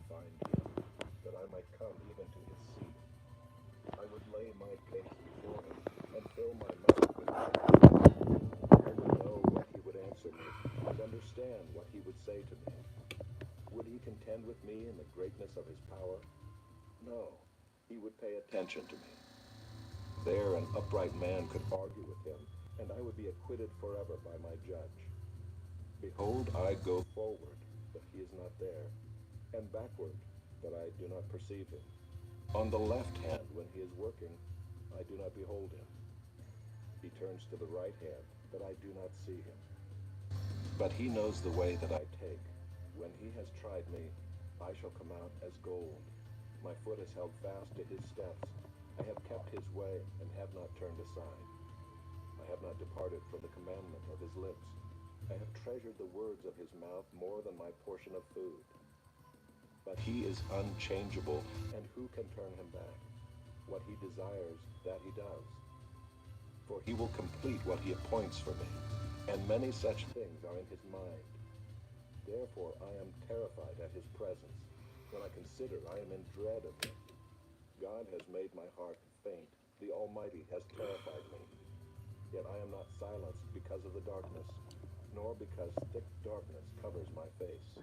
find him, that I might come even to his seat. I would lay my case before him, and fill my mouth with praise. I would know what he would answer me, and understand what he would say to me. Would he contend with me in the greatness of his power? No, he would pay attention to me. There an upright man could argue with him, and I would be acquitted forever by my judge. Behold, I go forward, but he is not there, and backward, but I do not perceive him. On the left hand, when he is working, I do not behold him. He turns to the right hand, but I do not see him. But he knows the way that I take. When he has tried me, I shall come out as gold. My foot is held fast to his steps. I have kept his way and have not turned aside. I have not departed from the commandment of his lips. I have treasured the words of his mouth more than my portion of food. But he is unchangeable, and who can turn him back? What he desires, that he does. For he will complete what he appoints for me, and many such things are in his mind. Therefore I am terrified at his presence. When I consider, I am in dread of him. God has made my heart faint. The Almighty has terrified me. Yet I am not silenced because of the darkness, nor because thick darkness covers my face.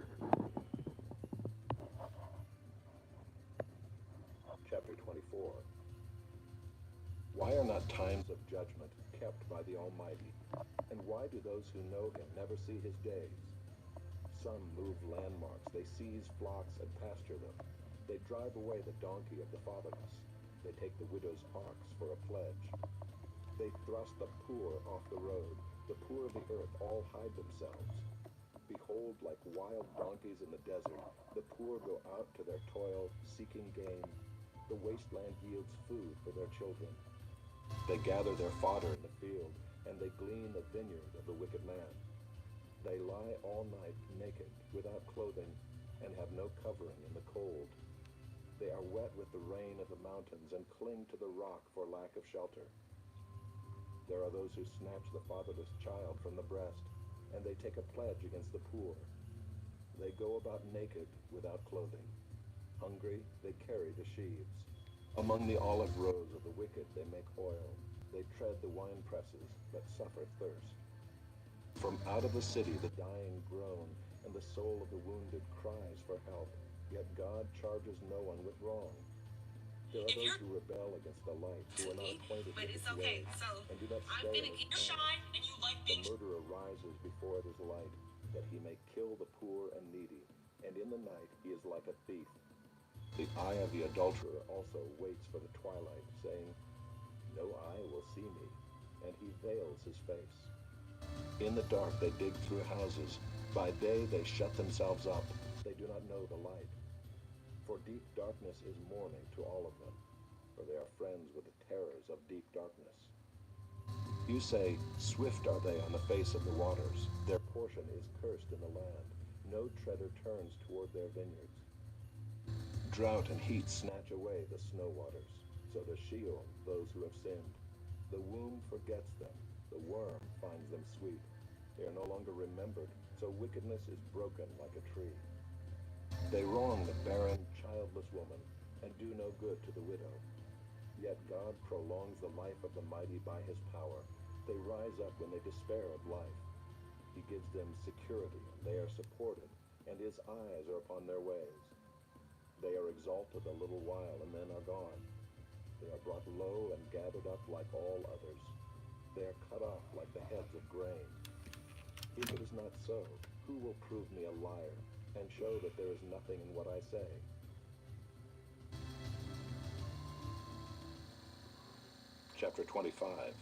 Chapter 24. Why are not times of judgment kept by the Almighty? And why do those who know him never see his days? Some move landmarks, they seize flocks and pasture them. They drive away the donkey of the fatherless. They take the widow's ox for a pledge. They thrust the poor off the road. The poor of the earth all hide themselves. Behold, like wild donkeys in the desert, the poor go out to their toil, seeking gain. The wasteland yields food for their children. They gather their fodder in the field, and they glean the vineyard of the wicked man. They lie all night naked, without clothing, and have no covering in the cold. They are wet with the rain of the mountains and cling to the rock for lack of shelter. There are those who snatch the fatherless child from the breast, and they take a pledge against the poor. They go about naked, without clothing. Hungry, they carry the sheaves. Among the olive rows of the wicked they make oil. They tread the wine presses, but suffer thirst. From out of the city the dying groan, and the soul of the wounded cries for help. Yet God charges no one with wrong. There are those who rebel against the light, who are not acquainted with its ways, and do not stay in its paths. The murderer rises before it is light, that he may kill the poor and needy, and in the night he is like a thief. The eye of the adulterer also waits for the twilight, saying, no eye will see me, and he veils his face. In the dark they dig through houses. By day they shut themselves up. They do not know the light. For deep darkness is mourning to all of them, for they are friends with the terrors of deep darkness. You say, swift are they on the face of the waters. Their portion is cursed in the land. No treader turns toward their vineyards. Drought and heat snatch away the snow waters. So does Sheol those who have sinned. The womb forgets them. The worm finds them sweet. They are no longer remembered, so wickedness is broken like a tree. They wrong the barren, childless woman, and do no good to the widow. Yet God prolongs the life of the mighty by his power. They rise up when they despair of life. He gives them security, and they are supported, and his eyes are upon their ways. They are exalted a little while, and then are gone. They are brought low and gathered up like all others. They are cut off like the heads of grain. If it is not so, who will prove me a liar, and show that there is nothing in what I say? Chapter 25.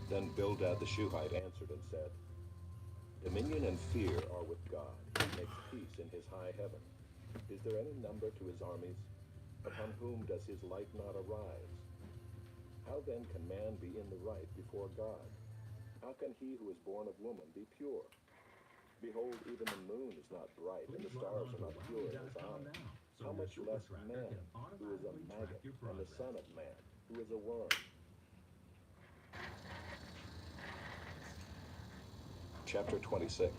Then Bildad the Shuhite answered and said, dominion and fear are with God. He makes peace in his high heaven. Is there any number to his armies? Upon whom does his light not arise? How then can man be in the right before God? How can he who is born of woman be pure? Behold, even the moon is not bright, and the stars are not pure in his eyes. How much less man, who is a maggot, and the son of man, who is a worm? Chapter 26.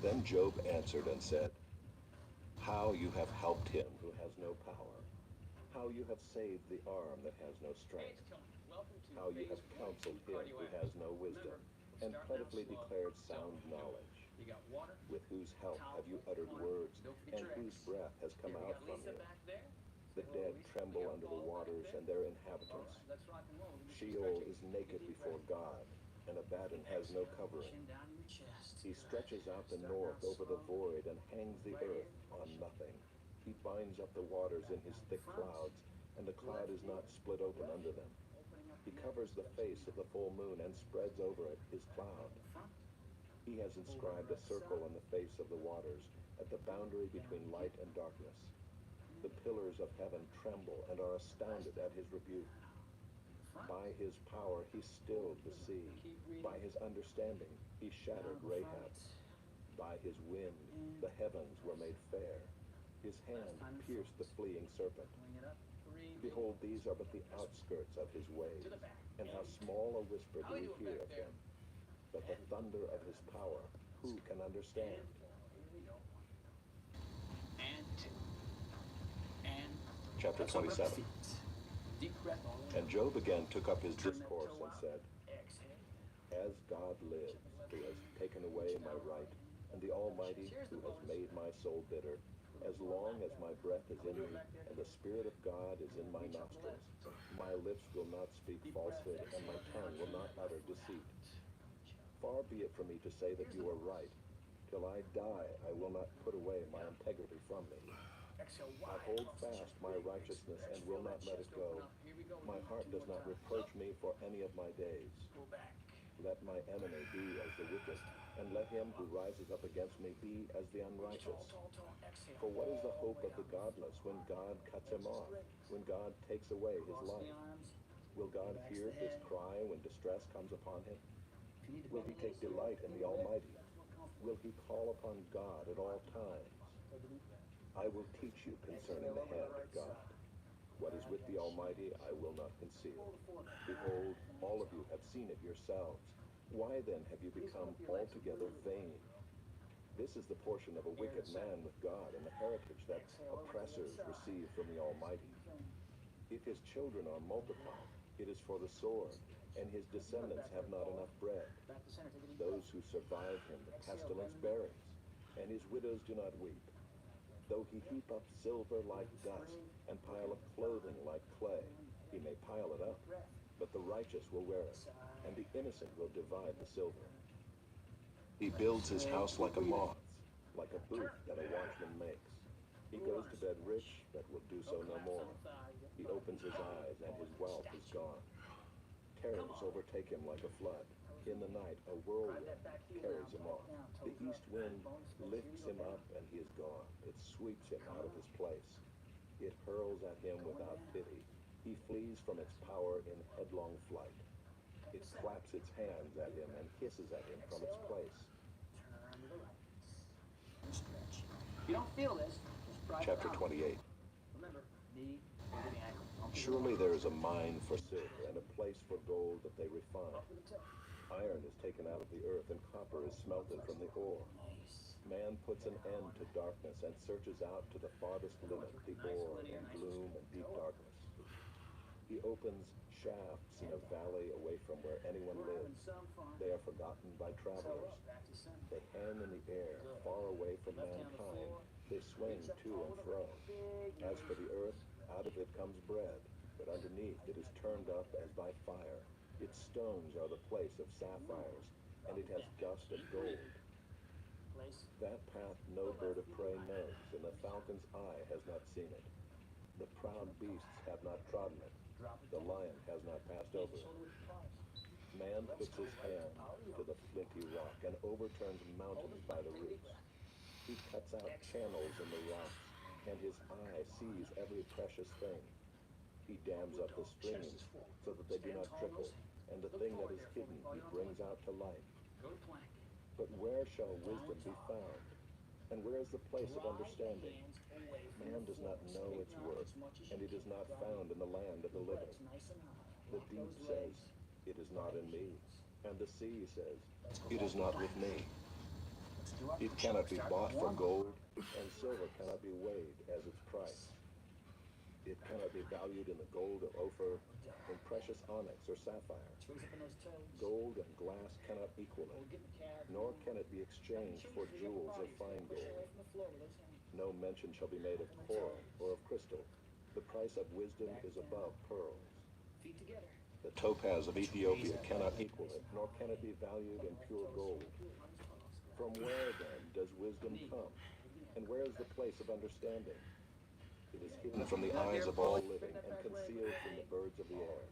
Then Job answered and said, How you have helped him who has no power. How you have saved the arm that has no strength. How you have counseled him who has no wisdom, and plentifully declared sound knowledge. With whose help have you uttered words, and whose breath has come out from you? The dead tremble under the waters and their inhabitants. Sheol is naked before God, and Abaddon has no covering. He stretches out the north over the void and hangs the earth on nothing. He binds up the waters in his thick clouds, and the cloud is not split open under them. He covers the face of the full moon and spreads over it his cloud. He has inscribed a circle on the face of the waters at the boundary between light and darkness. The pillars of heaven tremble and are astounded at his rebuke. By his power he stilled the sea. By his understanding he shattered Rahab. By his wind the heavens were made fair. His hand pierced the fleeing serpent. Behold, these are but the outskirts of his ways, and how small a whisper do we hear of him. But the thunder of his power, who can understand? Chapter 27. And Job again took up his discourse and said, As God lives, who has taken away my right, and the Almighty, who has made my soul bitter, as long as my breath is in me, and the Spirit of God is in my nostrils, my lips will not speak falsehood, and my tongue will not utter deceit. Far be it from me to say that you are right. Till I die, I will not put away my integrity from me. I hold fast my righteousness and will not let it go. My heart does not reproach me for any of my days. Let my enemy be as the wicked, and let him who rises up against me be as the unrighteous. For what is the hope of the godless when God cuts him off, when God takes away his life? Will God hear his cry when distress comes upon him? Will he take delight in the Almighty? Will he call upon God at all times? I will teach you concerning the hand of God. What is with the Almighty I will not conceal. Behold, all of you have seen it yourselves. Why then have you become altogether vain? This is the portion of a wicked man with God, and the heritage that oppressors receive from the Almighty. If his children are multiplied, it is for the sword, and his descendants have not enough bread. Those who survive him the pestilence buries, and his widows do not weep. Though he heap up silver like dust, and pile up clothing like clay, he may pile it up, but the righteous will wear it, and the innocent will divide the silver. He builds his house like a moth, like a booth that a watchman makes. He goes to bed rich, but will do so no more. He opens his eyes, and his wealth is gone. Terrors overtake him like a flood. In the night, a whirlwind carries him off. The east wind lifts him up, and he is gone. It sweeps him out of his place. It hurls at him without pity. He flees from its power in headlong flight. It claps its hands at him and hisses at him from its place. You don't feel this. Chapter 28. Surely there is a mine for silver and a place for gold that they refine. Iron is taken out of the earth and copper is smelted from the ore. Man puts an end to darkness and searches out to the farthest limit the ore in gloom and deep darkness. He opens shafts in a valley away from where anyone lives. They are forgotten by travelers. They hang in the air, far away from mankind. They swing to and fro. As for the earth, out of it comes bread, but underneath it is turned up as by fire. Its stones are the place of sapphires, and it has dust of gold. That path no bird of prey knows, and the falcon's eye has not seen it. The proud beasts have not trodden it. The lion has not passed over it. Man puts his hand to the flinty rock and overturns mountains by the roots. He cuts out channels in the rocks, and his eye sees every precious thing. He dams up the streams so that they do not trickle, and the thing that is hidden he brings out to light. But where shall wisdom be found? And where is the place of understanding? Man does not know its worth, and it is not found in the land of the living. The deep says, it is not in me, and the sea says, it is not with me. It cannot be bought for gold, and silver cannot be weighed as its price. It cannot be valued in the gold of Ophir, in precious onyx or sapphire. Swings up in those toes. Gold and glass cannot equal We'll it, get in the cab. nor can it be exchanged for jewels of fine Push gold. away from the floor to those hands. No mention shall be made of coral or of crystal. The price of wisdom is above pearls. Feet together. The topaz of Ethiopia cannot equal it, nor can it be valued in pure gold. From where, then, does wisdom come? And where is the place of understanding? It is hidden from the eyes of all living and concealed from the birds of the air.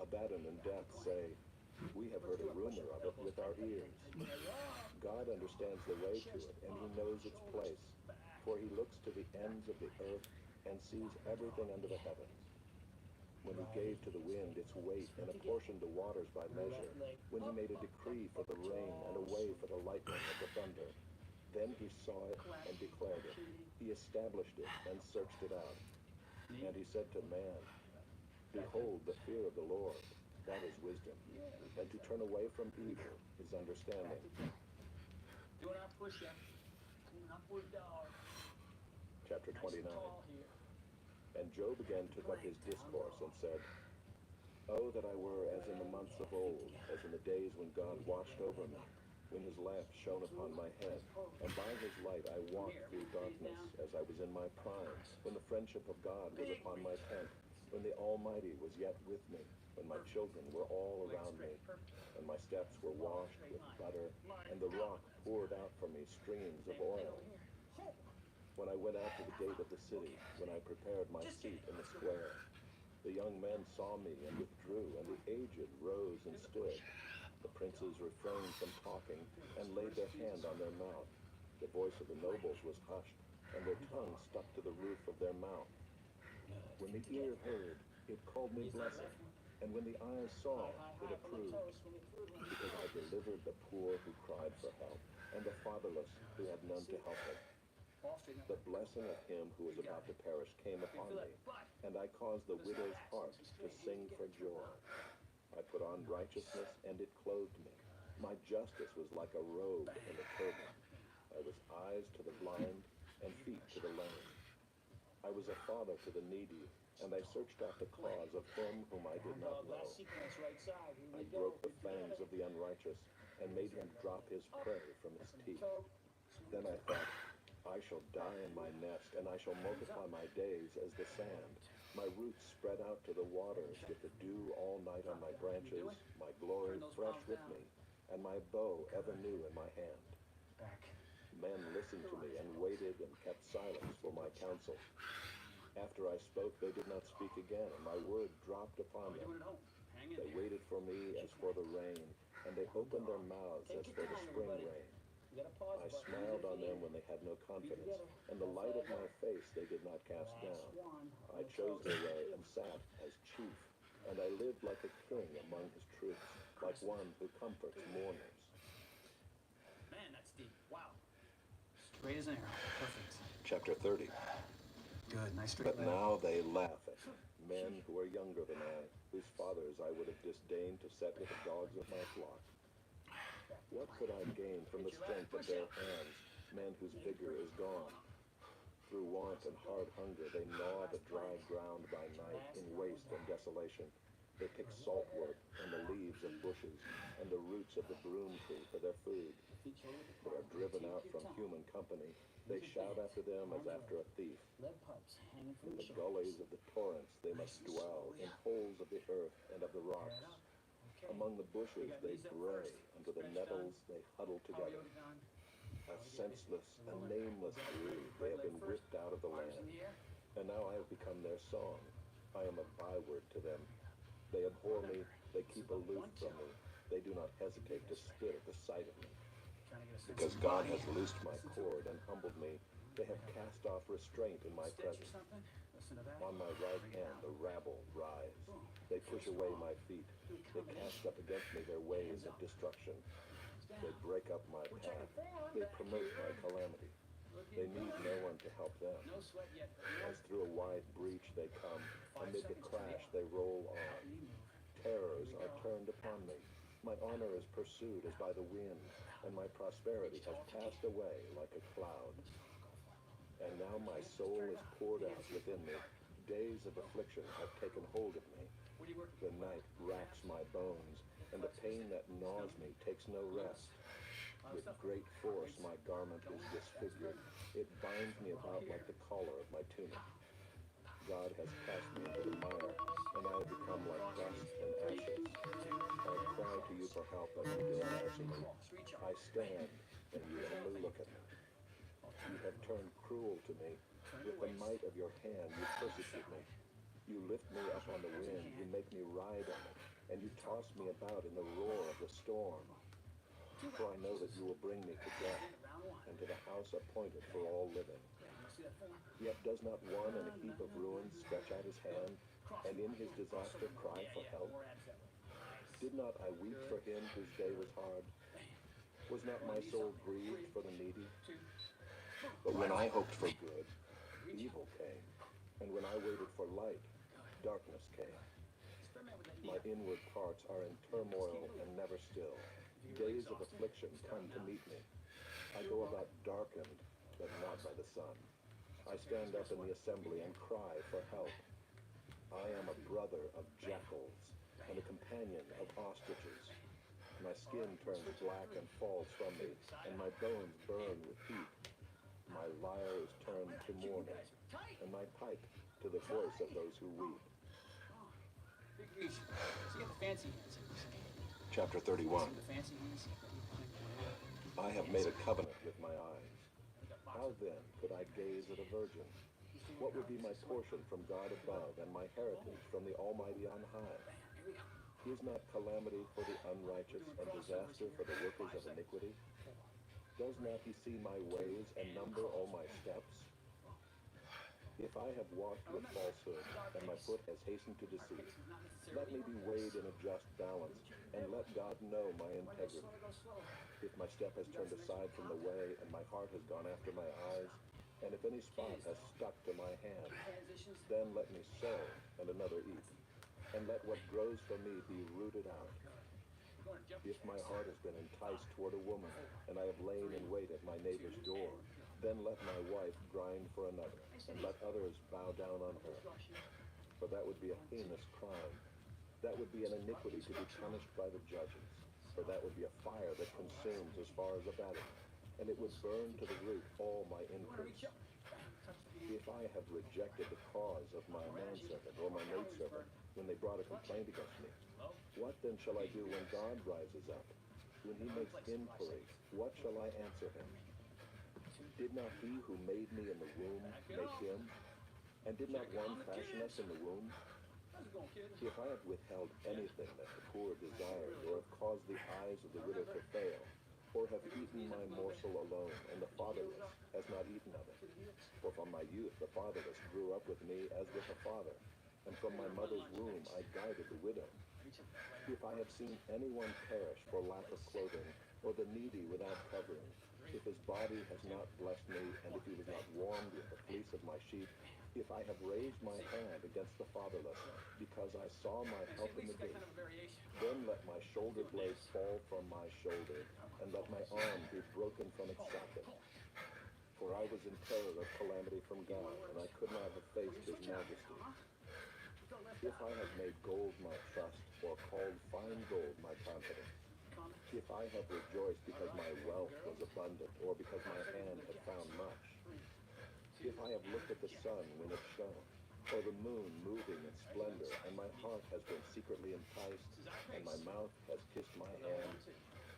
Abaddon and death say, we have heard a rumor of it with our ears. God understands the way to it, and he knows its place, for he looks to the ends of the earth and sees everything under the heavens. When he gave to the wind its weight and apportioned the waters by measure, when he made a decree for the rain and a way for the lightning and the thunder, then he saw it and declared it. He established it and searched it out. And he said to man, behold, the fear of the Lord, that is wisdom, and to turn away from evil is understanding. Doing our push-up. Doing upward dog. Chapter Nice and 29. tall here. And Job again took up his discourse and said, oh, that I were as in the months of old, as in the days when God watched over me, when his lamp shone upon my head, and by his light I walked through darkness, as I was in my prime, when the friendship of God was upon my tent, when the Almighty was yet with me, when my children were all around me, and my steps were washed with butter, and the rock poured out for me streams of oil. When I went out to the gate of the city, when I prepared my seat in the square, the young men saw me and withdrew, and the aged rose and stood. The princes refrained from talking and laid their hand on their mouth. The voice of the nobles was hushed, and their tongue stuck to the roof of their mouth. When the ear heard, it called me blessed, and when the eyes saw, it approved. Because I delivered the poor who cried for help, and the fatherless who had none to help them. The blessing of him who was about to perish came upon me, and I caused the widow's heart to sing for joy. I put on righteousness, and it clothed me. My justice was like a robe and a turban. I was eyes to the blind, and feet to the lame. I was a father to the needy, and I searched out the cause of him whom I did not know. I broke the fangs of the unrighteous, and made him drop his prey from his teeth. Then I thought, I shall die in my nest, and I shall multiply my days as the sand. My roots spread out to the waters, with the dew all night on my branches, my glory fresh with me, and my bow ever new in my hand. Men listened to me and waited and kept silence for my counsel. After I spoke, they did not speak again, and my word dropped upon them. They waited for me as for the rain, and they opened their mouths as for the spring rain. I smiled on them when they had no confidence, and the light of my face they did not cast down. I chose their way and sat as chief, and I lived like a king among his troops, like one who comforts mourners. Man, that's deep. Wow. Straight as an arrow. Perfect. Chapter 30. Good. Nice straight But line. now they laugh at me, men who are younger than I, whose fathers I would have disdained to set with the dogs of my flock. What could I gain from the strength of their hands, men whose vigor is gone? Through want and hard hunger, they gnaw the dry ground by night in waste and desolation. They pick saltwood and the leaves of bushes and the roots of the broom tree for their food. They are driven out from human company. They shout after them as after a thief. In the gullies of the torrents they must dwell, in holes of the earth and of the rocks. Among the bushes they bray, under the nettles they huddle together. A senseless, a nameless brood, they have been ripped out of the land. And now I have become their song. I am a byword to them. They abhor me, they keep aloof from me. They do not hesitate to spit at the sight of me. Because God has loosed my cord and humbled me, they have cast off restraint in my presence. On my right hand the rabble rise. They push away my feet. They cast up against me their ways of destruction. They break up my path. They promote my calamity. They need no one to help them. As through a wide breach they come. Amid the crash they roll on. Terrors are turned upon me. My honor is pursued as by the wind, and my prosperity has passed away like a cloud. And now my soul is poured out within me. Days of affliction have taken hold of me. The night racks my bones, and the pain that gnaws me takes no rest. With great force my garment is disfigured. It binds me about like the collar of my tunic. God has cast me into the mire, and I have become like dust and ashes. I cry to you for help, and you do not answer me. I stand, and you only look at me. You have turned cruel to me. With the might of your hand, you persecute me. You lift me up on the wind, you make me ride on it, and you toss me about in the roar of the storm. For I know that you will bring me to death, and to the house appointed for all living. Yet does not one in a heap of ruins stretch out his hand, and in his disaster cry for help? Did not I weep for him whose day was hard? Was not my soul grieved for the needy? But when I hoped for good, evil came, and when I waited for light, darkness came. My inward parts are in turmoil and never still. Days of affliction come to meet me. I go about darkened, but not by the sun. I stand up in the assembly and cry for help. I am a brother of jackals and a companion of ostriches. My skin turns black and falls from me, and my bones burn with heat. My lyre is turned to mourning, and my pipe to the voice of those who weep. Chapter 31. I have made a covenant with my eyes. How then could I gaze at a virgin? What would be my portion from God above, and my heritage from the Almighty on high? Is not calamity for the unrighteous, and disaster for the workers of iniquity? Does not he see my ways and number all my steps? If I have walked with falsehood, and my foot has hastened to deceit, let me be weighed in a just balance, and let God know my integrity. If my step has turned aside from the way, and my heart has gone after my eyes, and if any spot has stuck to my hand, then let me sow, and another eat, and let what grows from me be rooted out. If my heart has been enticed toward a woman, and I have lain in wait at my neighbor's door, then let my wife grind for another, and let others bow down on her. For that would be a heinous crime. That would be an iniquity to be punished by the judges. For that would be a fire that consumes as far as Abaddon, and it would burn to the root all my increase. If I have rejected the cause of my manservant or my maidservant when they brought a complaint against me, what then shall I do when God rises up? When he makes inquiry, what shall I answer him? Did not he who made me in the womb make him? And did not one fashion us in the womb? If I have withheld anything that the poor desired, or have caused the eyes of the widow to fail, or have eaten my morsel alone, and the fatherless has not eaten of it. For from my youth the fatherless grew up with me as with a father, and from my mother's womb I guided the widow. If I have seen anyone perish for lack of clothing, or the needy without covering, if his body has not blessed me, and if he was not warmed with the fleece of my sheep, if I have raised my hand against the fatherless, because I saw my help in the gate, then let my shoulder blade fall from my shoulder, and let my arm be broken from its socket. For I was in terror of calamity from God, and I could not have faced his majesty. If I have made gold my trust, or called fine gold my confidence, if I have rejoiced because my wealth was abundant, or because my hand had found much, if I have looked at the sun when it shone, or the moon moving in splendor, and my heart has been secretly enticed, and my mouth has kissed my hand,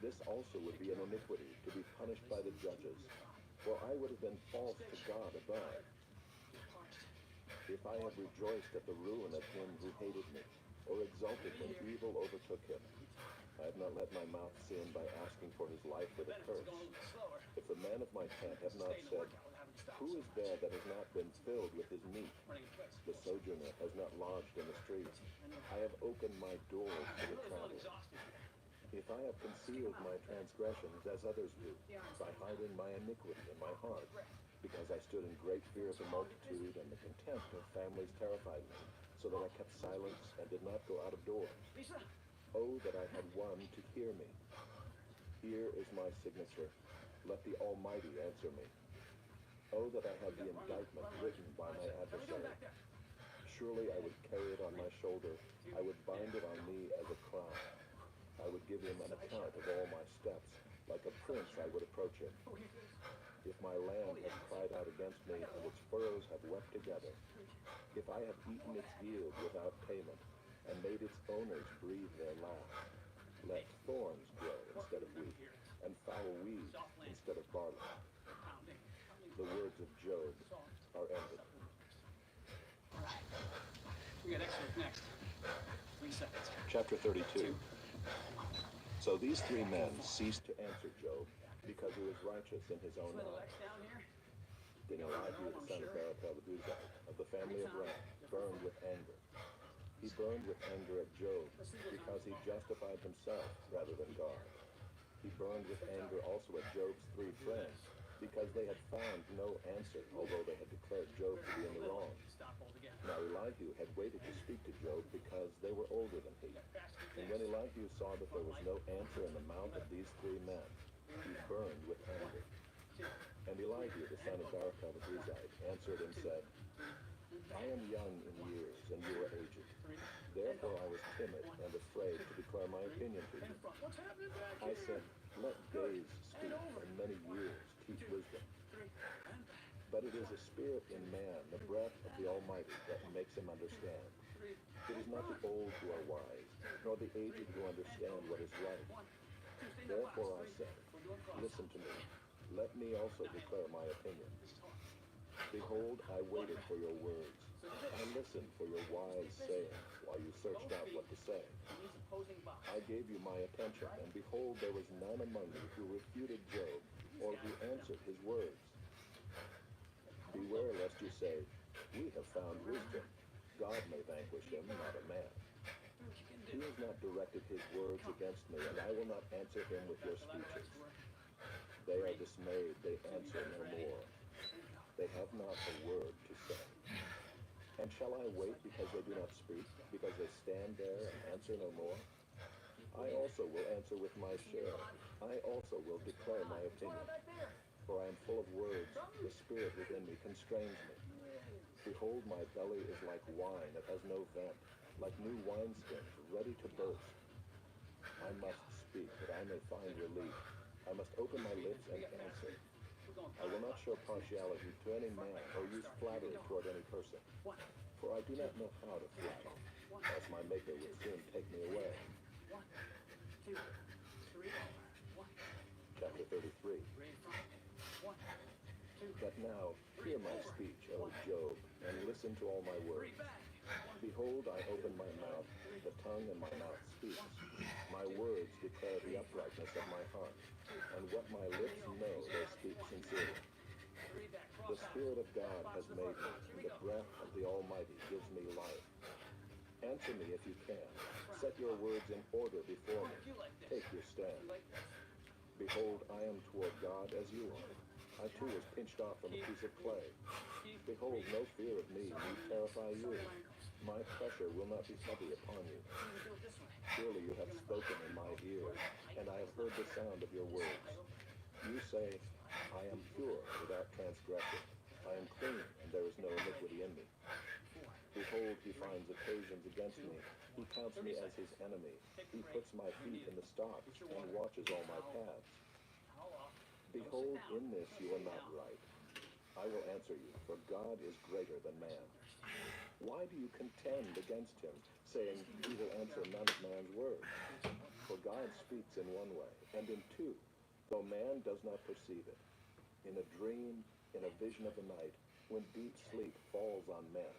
this also would be an iniquity, to be punished by the judges, for I would have been false to God above. If I have rejoiced at the ruin of him who hated me, or exulted when evil overtook him, I have not let my mouth sin by asking for his life with a curse. If the man of my tent have not said, who is there that has not been filled with his meat? The sojourner has not lodged in the streets. I have opened my doors to the traveler. If I have concealed my transgressions as others do, by hiding my iniquity in my heart, because I stood in great fear of the multitude, and the contempt of families terrified me, so that I kept silence and did not go out of doors. Oh, that I had one to hear me. Here is my signature. Let the Almighty answer me. Oh, that I had the indictment written by my adversary. Surely I would carry it on my shoulder. I would bind it on me as a crown. I would give him an account of all my steps. Like a prince I would approach him. If my land has cried out against me and its furrows have wept together, if I have eaten its yield without payment and made its owners breathe their last, let thorns grow instead of wheat and foul weeds instead of barley. The words of Job are ended. All right. We got excerpt next. 3 seconds. Chapter 32. So these three men ceased to answer Job because he was righteous in his own Little eyes. X down here. Then Elihu, the son of Barak-Elabuzite, of the family of Ram, burned with anger. He burned with anger at Job because he justified himself rather than God. He burned with anger also at Job's three friends because they had found no answer, although they had declared Job to be in the wrong. Stop altogether. Now Elihu had waited to speak to Job because they were older than he. And when Elihu saw that there was no answer in the mouth of these three men, he burned with anger. And Elihu, the son of Barak-Elabuzite, answered and said, I am young in years, and you are aged. Therefore I was timid and afraid to declare my opinion to you. I said, let days speak, and many years teach wisdom. But it is a spirit in man, the breath of the Almighty, that makes him understand. It is not the old who are wise, nor the aged who understand what is right. Therefore I said, listen to me. Let me also declare my opinion. Behold, I waited for your words. I listened for your wise sayings while you searched out what to say. I gave you my attention, and behold, there was none among you who refuted Job or who answered his words. Beware lest you say, we have found wisdom. God may vanquish him, not a man. He has not directed his words against me, and I will not answer him with your speeches. They are dismayed, they answer no more. They have not a word to say. And shall I wait because they do not speak, because they stand there and answer no more? I also will answer with my share. I also will declare my opinion. For I am full of words, the spirit within me constrains me. Behold, my belly is like wine that has no vent, like new wineskins ready to burst. I must speak that I may find relief. I must open my lips and answer. I will not show partiality to any man or use flattery toward any person. For I do not know how to flatter, else my Maker would soon take me away. Chapter 33. But now, hear my speech, O Job, and listen to all my words. Behold, I open my mouth, the tongue in my mouth speaks. My words declare the uprightness of my heart, and what my lips know they speak sincerely. The Spirit of God has made me, and the breath of the Almighty gives me life. Answer me if you can. Set your words in order before me. Take your stand. Behold, I am toward God as you are. I too was pinched off from a piece of clay. Behold, no fear of me need terrify you. My pressure will not be heavy upon you. Surely you have spoken in my ears, and I have heard the sound of your words. You say, I am pure without transgression. I am clean, and there is no iniquity in me. Behold, he finds occasions against me. He counts me as his enemy. He puts my feet in the stocks and watches all my paths. Behold, in this you are not right. I will answer you, for God is greater than man. Why do you contend against him, saying, he will answer none of man's words? For God speaks in one way, and in two, though man does not perceive it. In a dream, in a vision of the night, when deep sleep falls on men,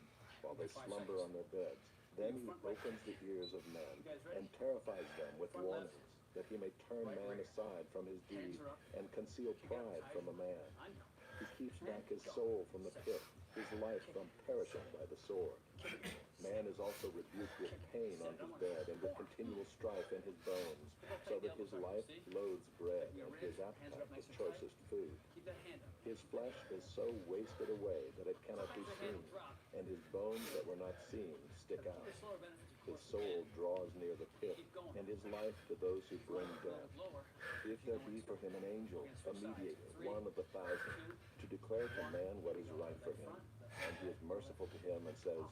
while they slumber on their beds, then he opens the ears of men, and terrifies them with warnings, that he may turn man aside from his deed, and conceal pride from a man. He keeps back his soul from the pit, his life from perishing by the sword. Man is also rebuked with pain on his bed, and with continual strife in his bones, so that his life loathes bread, and his appetite with choicest food. His flesh is so wasted away that it cannot be seen, and his bones that were not seen stick out. His soul draws near the pit, and his life to those who bring death. If there be for him an angel, a mediator, one of 1,000, to declare to man what is right for him, and he is merciful to him and says,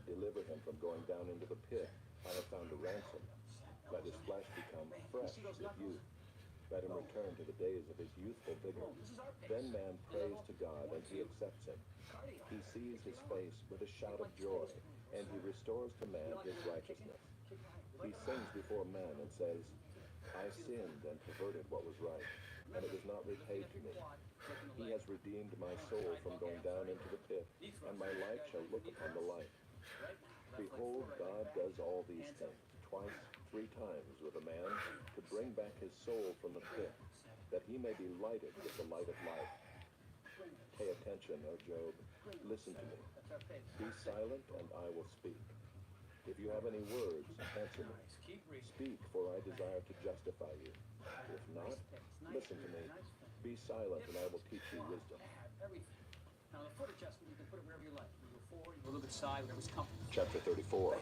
deliver him from going down into the pit. I have found a ransom. Let his flesh become fresh with youth. Let him return to the days of his youthful vigor. Then man prays to God, and he accepts him. He sees his face with a shout of joy, and he restores to man his righteousness. He sings before men and says, I sinned and perverted what was right, and it was not repaid to me. He has redeemed my soul from going down into the pit, and my life shall look upon the light. Behold, God does all these things, twice, 3 times with a man, to bring back his soul from the pit, that he may be lighted with the light of life. Pay attention, O Job. Listen to me. Be silent, and I will speak. If you have any words, answer me. Speak, for I desire to justify you. If not, listen to me. Be silent, and I will teach you wisdom. Now, the foot adjustment, you can put it wherever you like. You go forward, you go a little bit side, whatever's comfortable. Chapter 34.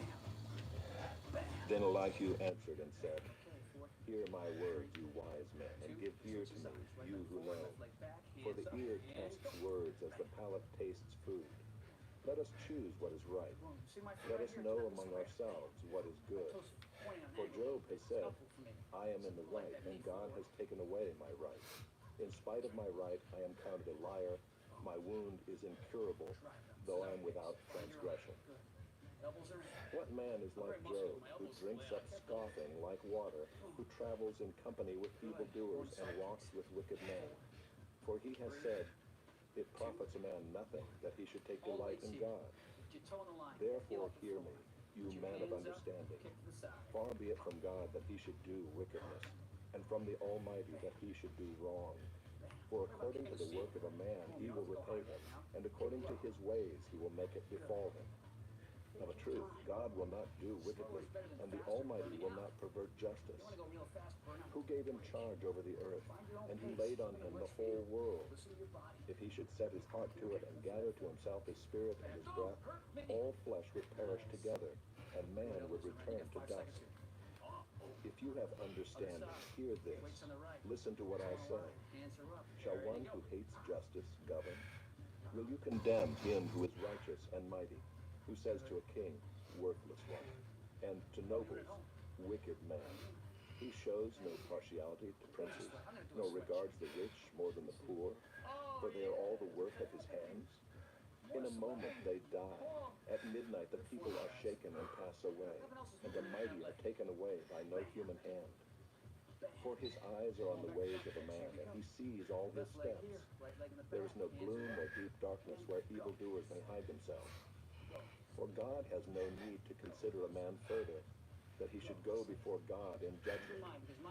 Then Elihu answered and said, hear my words, you wise men, and give ear to me, you who know. For the ear tastes words as the palate tastes food. Let us choose what is right. Let us know among ourselves what is good. For Job has said, I am in the right, and God has taken away my right. In spite of my right, I am counted a liar. My wound is incurable, though I am without transgression. What man is like Job, who drinks up scoffing like water, who travels in company with evildoers and walks with wicked men? For he has said, it profits a man nothing that he should take delight in God. Therefore hear me, you men of understanding. Far be it from God that he should do wickedness, and from the Almighty that he should do wrong. For according to the work of a man he will repay him, and according to his ways he will make it befall him. Of a truth, God will not do wickedly, and the Almighty will not pervert justice. Who gave him charge over the earth, and he laid on him the whole world? If he should set his heart to it and gather to himself his spirit and his breath, all flesh would perish together, and man would return to dust. If you have understanding, hear this. Listen to what I say. Shall one who hates justice govern? Will you condemn him who is righteous and mighty, who says to a king, worthless one, and to nobles, wicked man? He shows no partiality to princes, nor regards the rich more than the poor, for they are all the work of his hands. In a moment they die. At midnight the people are shaken and pass away, and the mighty are taken away by no human hand. For his eyes are on the ways of a man, and he sees all his steps. There is no gloom or deep darkness where evildoers may hide themselves. For God has no need to consider a man further, that he should go before God in judgment.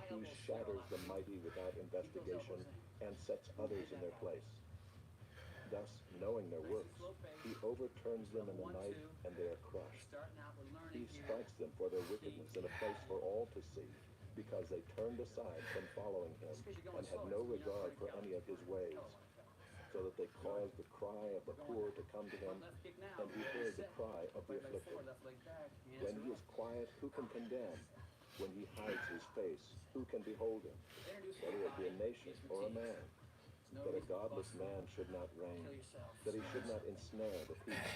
He shatters the mighty without investigation, and sets others in their place. Thus, knowing their works, he overturns them in the night, and they are crushed. He strikes them for their wickedness in a place for all to see, because they turned aside from following him, and had no regard for any of his ways, so that they caused the cry of the poor to come to him, and he heard the cry of the afflicted. When he is quiet, who can condemn? When he hides his face, who can behold him? Whether it be a nation or a man, that a godless man should not reign, that he should not ensnare the people.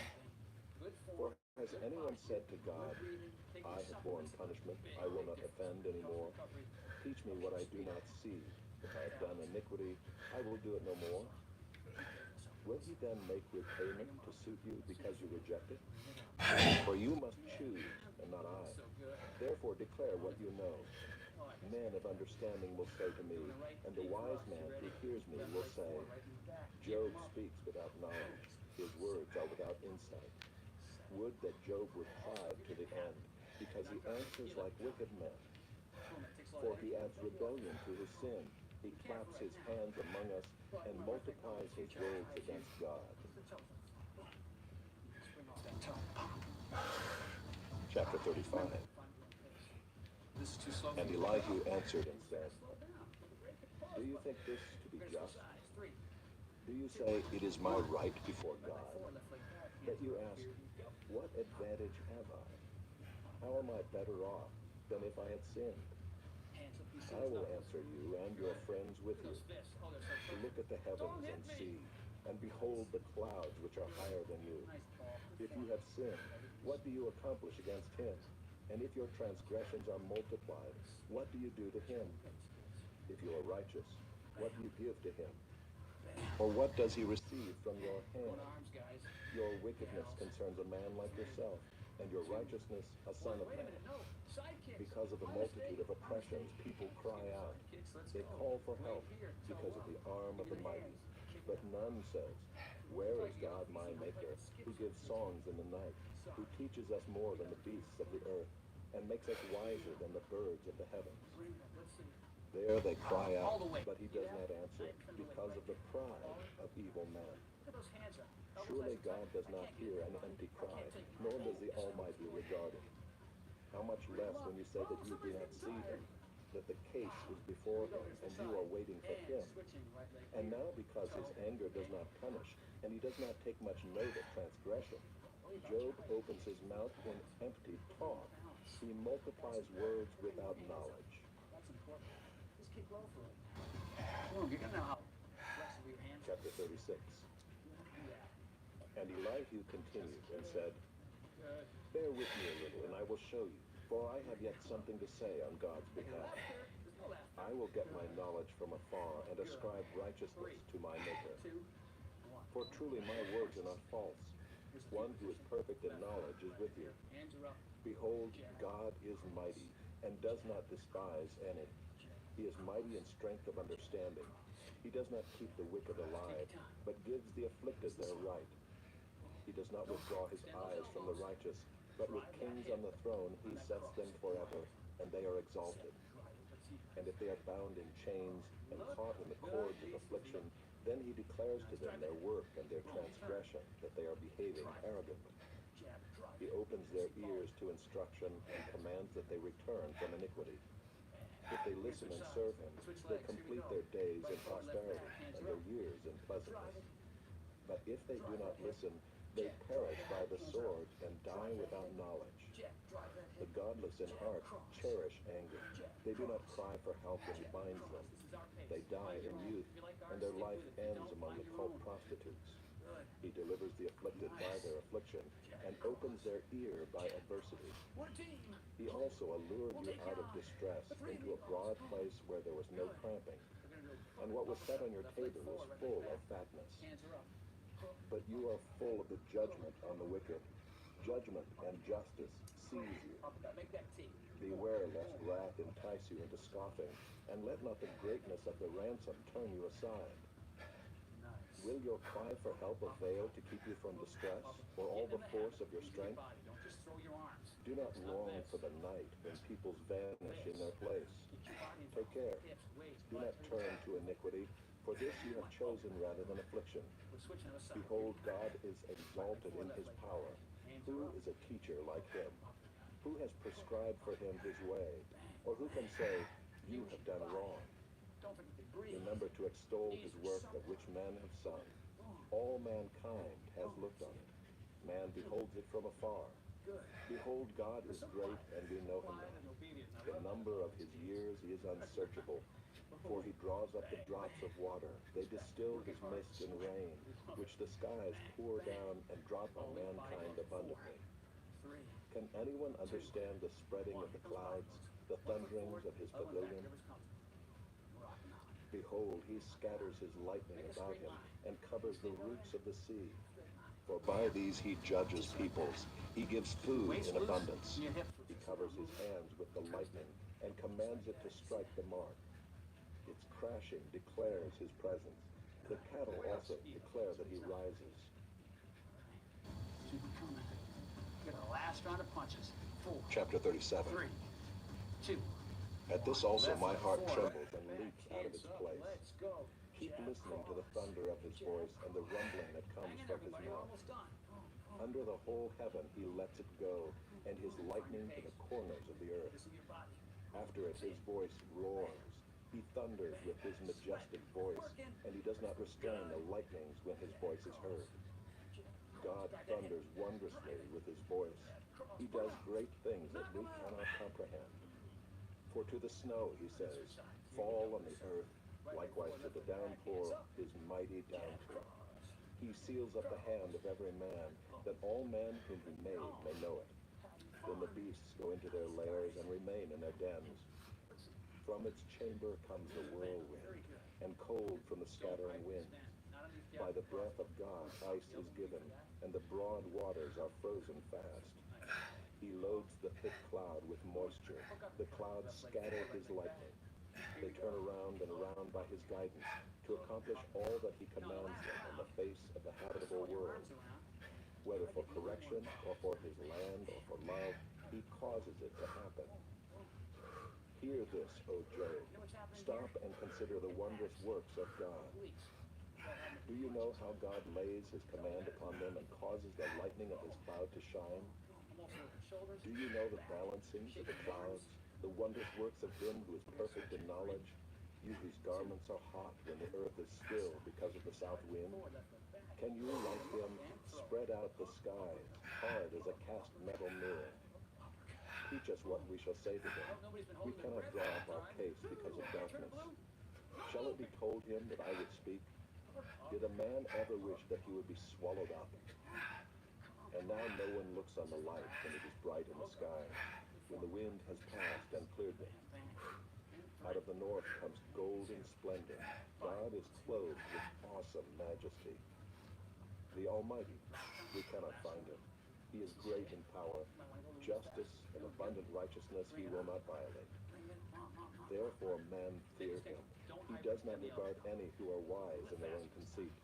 For has anyone said to God, I have borne punishment, I will not offend any more? Teach me what I do not see. If I have done iniquity, I will do it no more. Will he then make repayment to suit you because you reject it? For you must choose, and not I. Therefore declare what you know. Men of understanding will say to me, and the wise man who hears me will say, Job speaks without knowledge, his words are without insight. Would that Job would hide to the end, because he answers like wicked men. For he adds rebellion to his sin. He claps his hands among us and multiplies his words against God. Chapter 35. And Elihu answered and said, do you think this to be just? Do you say, it is my right before God? That you ask, what advantage have I? How am I better off than if I had sinned? I will answer you and your friends with you. Look at the heavens and see, And behold the clouds which are higher than you. Nice ball. If you have sinned, what do you accomplish against him? And if your transgressions are multiplied, what do you do to him? If you are righteous, what do you give to him? Or what does he receive from your Good hand? arms, guys. Your wickedness concerns a man like yourself, and your righteousness a son of Wait a man. minute, no. Side kicks. Because of the multitude of oppressions, people cry out. They call for help because of the arm of the mighty. But none says, where is God my maker, who gives songs in the night, who teaches us more than the beasts of the earth, and makes us wiser than the birds of the heavens? Let's see. There they cry out, but he does not answer, because of the pride of evil man. Look at those hands up. Surely God does not hear an empty cry, nor does the Almighty regard it. How much less when you say that you do not see him, that the case is before him, and you are waiting for him. And now because his anger does not punish, and he does not take much note of transgression, Job opens his mouth in empty talk. He multiplies words without knowledge. That's important. Just kick low for it. Boom, you're gonna know how flexible your hands are. Chapter 36. Yeah. And Elihu continued and said, Good. bear with me a little, and I will show you, for I have yet something to say on God's behalf. There's no laughter. I will get my knowledge from afar and ascribe righteousness to my Maker. 2, 1. For truly my words are not false. One who is perfect in knowledge is with you. Hands are up. Behold, God is mighty, and does not despise any. He is mighty in strength of understanding. He does not keep the wicked alive, but gives the afflicted their right. He does not withdraw his eyes from the righteous, but with kings on the throne he sets them forever, and they are exalted. And if they are bound in chains and caught in the cords of affliction, then he declares to them their work and their transgression, that they are behaving arrogantly. He opens their ears to instruction and commands that they return from iniquity. If they listen and serve him, they complete their days in prosperity and their years in pleasantness. But if they do not listen, they perish by the sword and die without knowledge. The godless in heart cherish anger. They do not cry for help when he binds them. They die in youth, and their life ends among the cult prostitutes. He delivers the afflicted by their affliction, and opens their ear by adversity. He also allured you out of distress into a broad place where there was no cramping, and what was set on your table was full of fatness. Hands are up. But you are full of the judgment on the wicked. Judgment and justice seize you. Up with that. Make that T. Beware lest wrath entice you into scoffing, and let not the greatness of the ransom turn you aside. Nice. Will your cry for help avail to keep you from distress, or all the force of your strength? Don't just throw your arms. Do not long for the night when peoples vanish in their place. Get your body in Take care. hips, waist, Do not turn to iniquity, for this you have chosen rather than affliction. We're switching to a side. Behold, God is exalted in his power. Who is a teacher like him? Who has prescribed for him his way? Or who can say, you have done wrong? Don't forget to breathe. Remember to extol his work of which men have sung. All mankind has looked on it. Man beholds it from afar. Good. Behold, God is great, and we know him Quiet not. and obedient. Now, The number of his years is unsearchable. For he draws up the drops of water. They distill his mist in rain, which the skies pour down and drop on mankind abundantly. 3. Can anyone understand the spreading of the clouds, the thunderings of his pavilion? Behold, he scatters his lightning about him, and covers the roots of the sea. For by these he judges peoples. He gives food in abundance. He covers his hands with the lightning, and commands it to strike the mark. Its crashing declares his presence. The cattle also declare that he rises. Keep it coming. Get the last round of punches. 4. Chapter 37. 3. 2. At this also my heart Left, 4. trembles and leaps out of Hands its up. place. Let's go. Keep listening to the thunder of his voice and the rumbling that comes Hang in, from his everybody. We're mouth. almost done. Under the whole heaven he lets it go, and his lightning to the corners of the earth. Listen to your body. After it his voice roars. He thunders with his majestic voice, and he does not restrain the lightnings when his voice is heard. God thunders wondrously with his voice. He does great things that we cannot comprehend. For to the snow, he says, fall on the earth, likewise to the downpour, his mighty downpour. He seals up the hand of every man, that all men whom he made may know it. Then the beasts go into their lairs and remain in their dens. From its chamber comes the whirlwind, and cold from the scattering wind. By the breath of God ice is given, and the broad waters are frozen fast. He loads the thick cloud with moisture. The clouds scatter his lightning. They turn around and around by his guidance, to accomplish all that he commands them on the face of the habitable world. Whether for correction, or for his land, or for love, he causes it to happen. Hear this, O Job. Stop and consider the wondrous works of God. Do you know how God lays his command upon them and causes the lightning of his cloud to shine? Do you know the balancings of the clouds, the wondrous works of him who is perfect in knowledge? You whose garments are hot when the earth is still because of the south wind? Can you, like him, spread out the skies, hard as a cast metal mirror? Teach us what we shall say to them. We cannot draw up our case because of darkness. Shall it be told him that I would speak? Did a man ever wish that he would be swallowed up? And now no one looks on the light when it is bright in the sky, when the wind has passed and cleared them. Out of the north comes golden splendor. God is clothed with awesome majesty. The Almighty, we cannot find him. He is great in power. Justice and abundant righteousness he will not violate. Therefore men fear him. He does not regard any who are wise in their own conceit.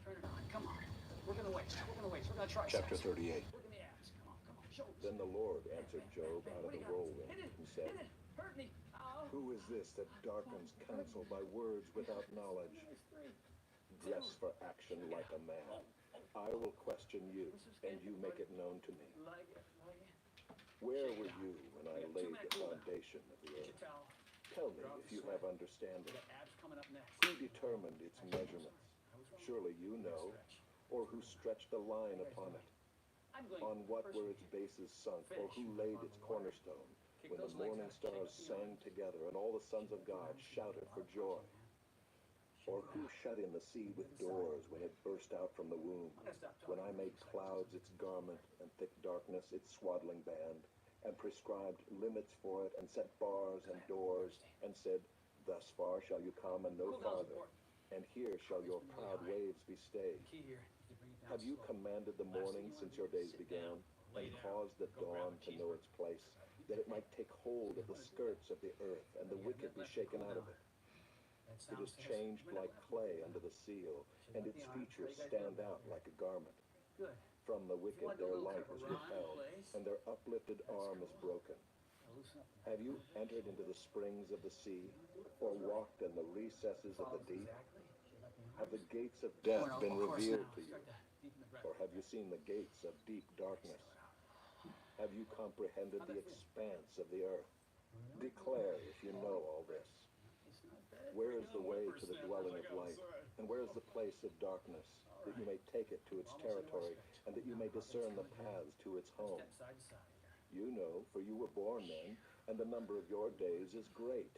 Turn it on. Come on. We're gonna wait. We're gonna try. Chapter 38. Look in the ass. Come on. Show us. Then the Lord answered Job out of the whirlwind and said, Hurt me. Ow. Who is this that darkens counsel by words without knowledge? Dress for action like a man. I will question you, and you make it known to me. Like it. Where were you when I laid the foundation of the earth? Tell me if you have understanding. Abs coming up next. Who determined its measurements? Surely you know. Or who stretched the line upon it? On what were its bases sunk? Or who laid its cornerstone? When the morning stars sang together, and all the sons of God shouted for joy? Or who shut in the sea with doors when it burst out from the womb? When I made clouds its garment, and thick darkness its swaddling band, and prescribed limits for it, and set bars and doors, and said, Thus far shall you come, and no farther, and here shall your proud waves be stayed. Have you commanded the morning since your days began, and caused the dawn to know its place, that it might take hold of the skirts of the earth, and the wicked be shaken out of it? It is changed like clay under the seal, and its features stand out like a garment. From the wicked their light is withheld, and their uplifted arm is broken. Have you entered into the springs of the sea, or walked in the recesses of the deep? Have the gates of death been revealed to you, or have you seen the gates of deep darkness? Have you comprehended the expanse of the earth? Declare if you know all this. Where is the way to the dwelling of light, and where is the place of darkness, that you may take it to its territory, and that you may discern the paths to its home? You know, for you were born then, and the number of your days is great.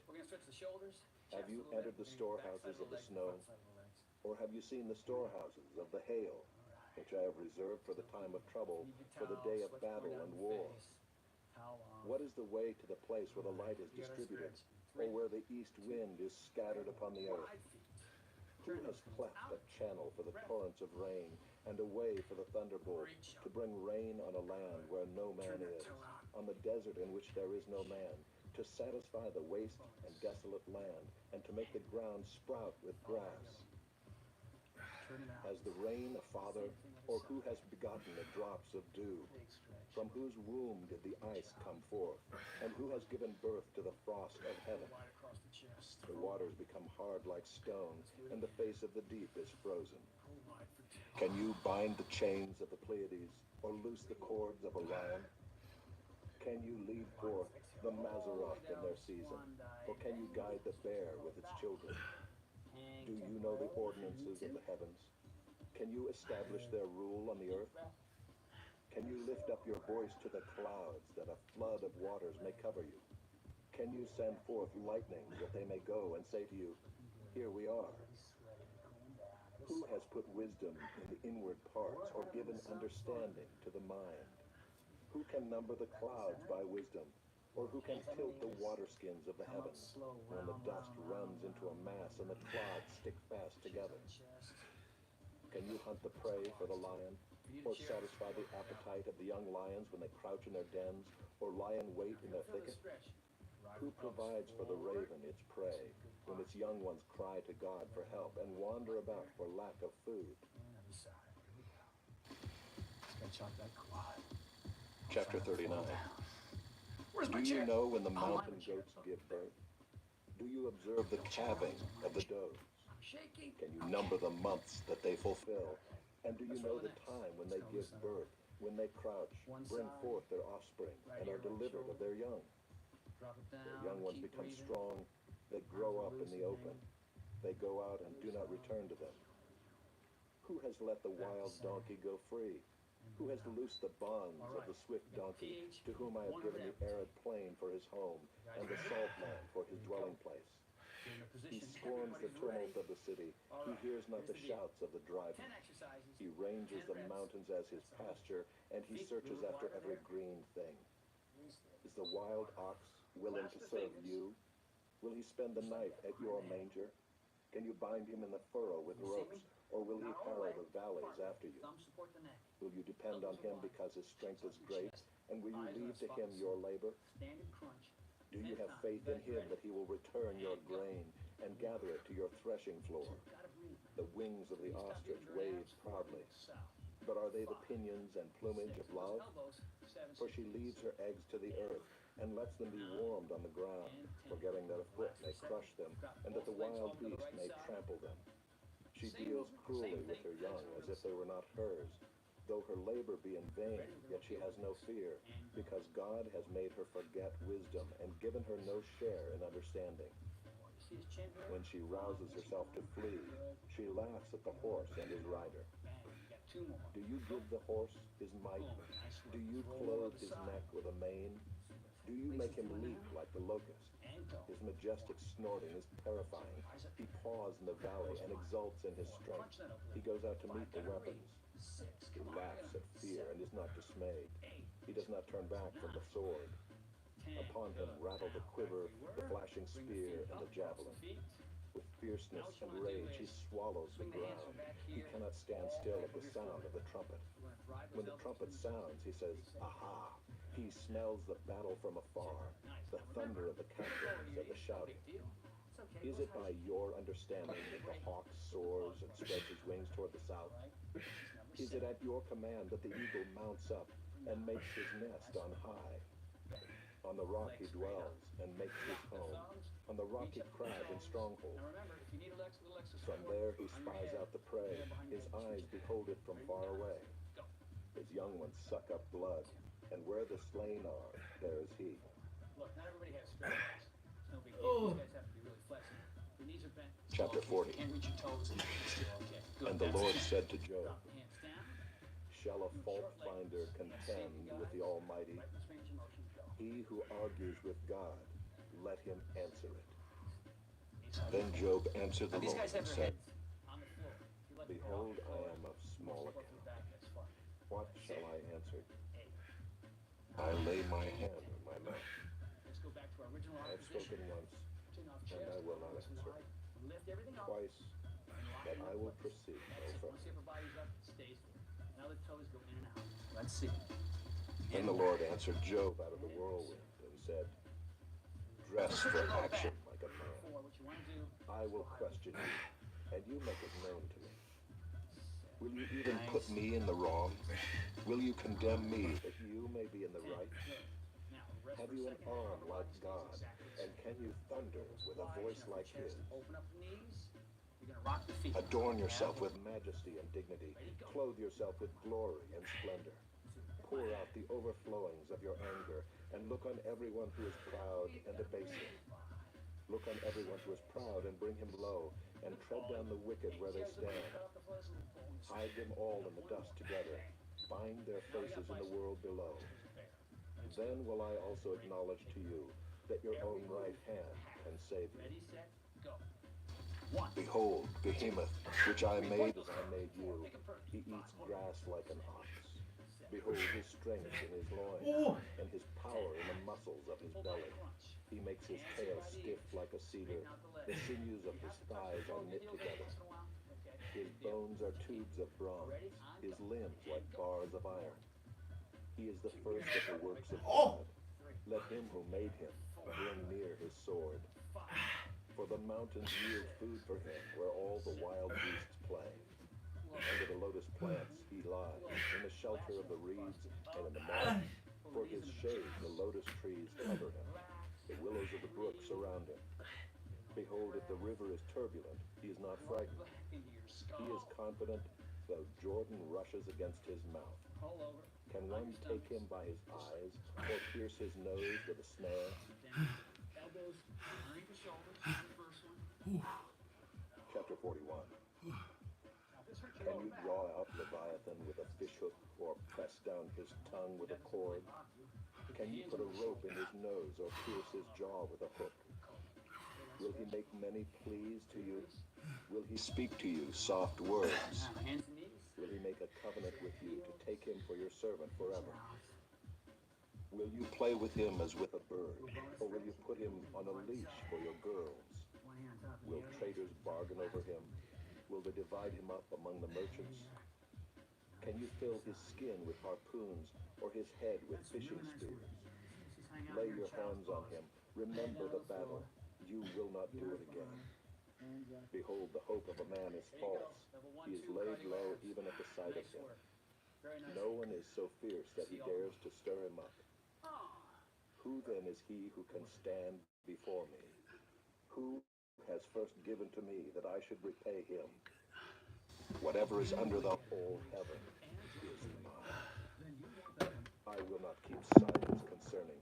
Have you entered the storehouses of the snow, or have you seen the storehouses of the hail, which I have reserved for the time of trouble, for the day of battle and war? What is the way to the place where the light is distributed, or where the east wind is scattered upon the earth? Who has cleft a channel for the torrents of rain, and a way for the thunderbolt, to bring rain on a land where no man is, on the desert in which there is no man, to satisfy the waste and desolate land, and to make the ground sprout with grass? Has the rain a father, or who has begotten the drops of dew? From whose womb did the ice come forth, and who has given birth to the frost of heaven? The waters become hard like stone, and the face of the deep is frozen. Can you bind the chains of the Pleiades, or loose the cords of Orion? Can you lead forth the Mazzaroth in their season, or can you guide the bear with its children? Do you know the ordinances of the heavens? Can you establish their rule on the earth? Can you lift up your voice to the clouds, that a flood of waters may cover you? Can you send forth lightning, that they may go and say to you, Here we are? Who has put wisdom in the inward parts, or given understanding to the mind? Who can number the clouds by wisdom, or who can tilt the waterskins of the heavens, when the dust runs into a mass and the clods stick fast together? Can you hunt the prey for the lion, or satisfy the appetite of the young lions when they crouch in their dens, or lie in wait in their thicket? Who provides for the raven its prey, when its young ones cry to God for help and wander about for lack of food? Chapter 39. Do you know when the mountain goats give birth? Do you observe the calving of the does? Can you number the months that they fulfill? And do you know the time when they give birth, when they crouch, bring forth their offspring, and are delivered of their young? Their young ones become strong, they grow up in the open. They go out and do not return to them. Who has let the wild donkey go free? Who has loosed the bonds of the swift donkey, to whom I have given the arid plain for his home, and the salt land for his dwelling place? He scorns the tumult of the city. He hears not the shouts of the driver. He ranges the mountains as his pasture, and he searches after every green thing. Is the wild ox willing to serve you? Will he spend the night at your manger? Can you bind him in the furrow with ropes, or will he harrow the valleys after you? Will you depend on him because his strength is great, and will you leave to him your labor? Do you have faith in him that he will return your grain and gather it to your threshing floor? The wings of the ostrich wave proudly, but are they the pinions and plumage of love? For she leaves her eggs to the earth and lets them be warmed on the ground, forgetting that a foot may crush them and that the wild beast may trample them. She deals cruelly with her young as if they were not hers. Though her labor be in vain, yet she has no fear, because God has made her forget wisdom and given her no share in understanding. When she rouses herself to flee, she laughs at the horse and his rider. Do you give the horse his might? Do you clothe his neck with a mane? Do you make him leap like the locust? His majestic snorting is terrifying. He paws in the valley and exults in his strength. He goes out to meet the weapons. He laughs at fear and is not dismayed. He does not turn back from the sword. Upon him rattle the quiver, the flashing spear, and the javelin. With fierceness and rage he swallows the ground. He cannot stand still at the sound of the trumpet. When the trumpet sounds, he says, "Aha!" He smells the battle from afar, the thunder of the captains and the shouting. Is it by your understanding that the hawk soars and spreads his wings toward the south? Is it at your command that the eagle mounts up and makes his nest on high? On the rock he dwells and makes his home, on the rocky crag and stronghold. From there he spies out the prey, his eyes behold it from far away. His young ones suck up blood, and where the slain are, there is he. Look, not everybody has straight legs. It's no big deal. You guys have to be really flexible. Your knees are bent. Chapter 40. Can't reach your toes. Still okay. Good. And the That's Lord it. said to Job, Drop the hands down. shall a fault finder contend with the Almighty? Right in this range of motion. Go. He who argues with God, let him answer it. Then Job answered the These Lord guys have and their said, heads on the floor. If you let them Behold, go I am of small go through the account. back, that's fine. What shall I answer? Hey, I lay my hand on my mouth. let's go back to our original I have position. spoken once, Chin off and chest, I will not elbows answer. wide. Lift everything up. Twice, And lock but it I up. will proceed no That's it. further. Once the upper body's up, it stays there. Now the toes go in and out. Let's see. Then the Lord answered Job out of the whirlwind and said, Dress for action like a man. What you want to do. I will question you, and you make it known to me. Will you even put me in the wrong? Will you condemn me that you may be in the right? Now, rest Have for you a an second. arm Upper like body stays God? exactly the And same. can you thunder with a voice Wide, like chest, his? Open up the knees. You're gonna rock the feet. Adorn yourself with majesty and dignity. Clothe yourself with glory and splendor. Pour out the overflowings of your anger, and look on everyone who is proud and abase him. Look on everyone who is proud and bring him low, and tread down the wicked where they stand. Hide them all in the dust together. Bind their faces in the world below. Then will I also acknowledge to you that your own right hand can save you. Ready, set, go. Behold, Behemoth, which I made as I made you. He eats grass like an ox. Behold his strength in his loins, and his power in the muscles of his belly. He makes his tail stiff like a cedar. The sinews of his thighs are knit together. His bones are tubes of bronze, his limbs like bars of iron. He is the first of the works of God. Let him who made him bring near his sword. For the mountains yield food for him, where all the wild beasts play. Under the lotus plants he lies, in the shelter of the reeds and in the moss. For his shade the lotus trees cover him. The willows of the brook surround him. Behold, if the river is turbulent, he is not frightened. He is confident, though Jordan rushes against his mouth. Can one take him by his eyes, or pierce his nose with a snare? Chapter 41. Can you draw out Leviathan with a fishhook, or press down his tongue with a cord? Can you put a rope in his nose, or pierce his jaw with a hook? Will he make many pleas to you? Will he speak to you soft words? Will he make a covenant with you to take him for your servant forever? Will you play with him as with a bird, or will you put him on a leash for your girls? Will traders bargain over him? Will they divide him up among the merchants? Can you fill his skin with harpoons, or his head with fishing spears? Lay your hands on him. Remember the battle. You will not do it again. Behold, the hope of a man is false. He is laid low even at the sight of him. No one is so fierce that he dares to stir him up. Who then is he who can stand before me? Who has first given to me that I should repay him? Whatever is under the whole heaven is mine. I will not keep silence concerning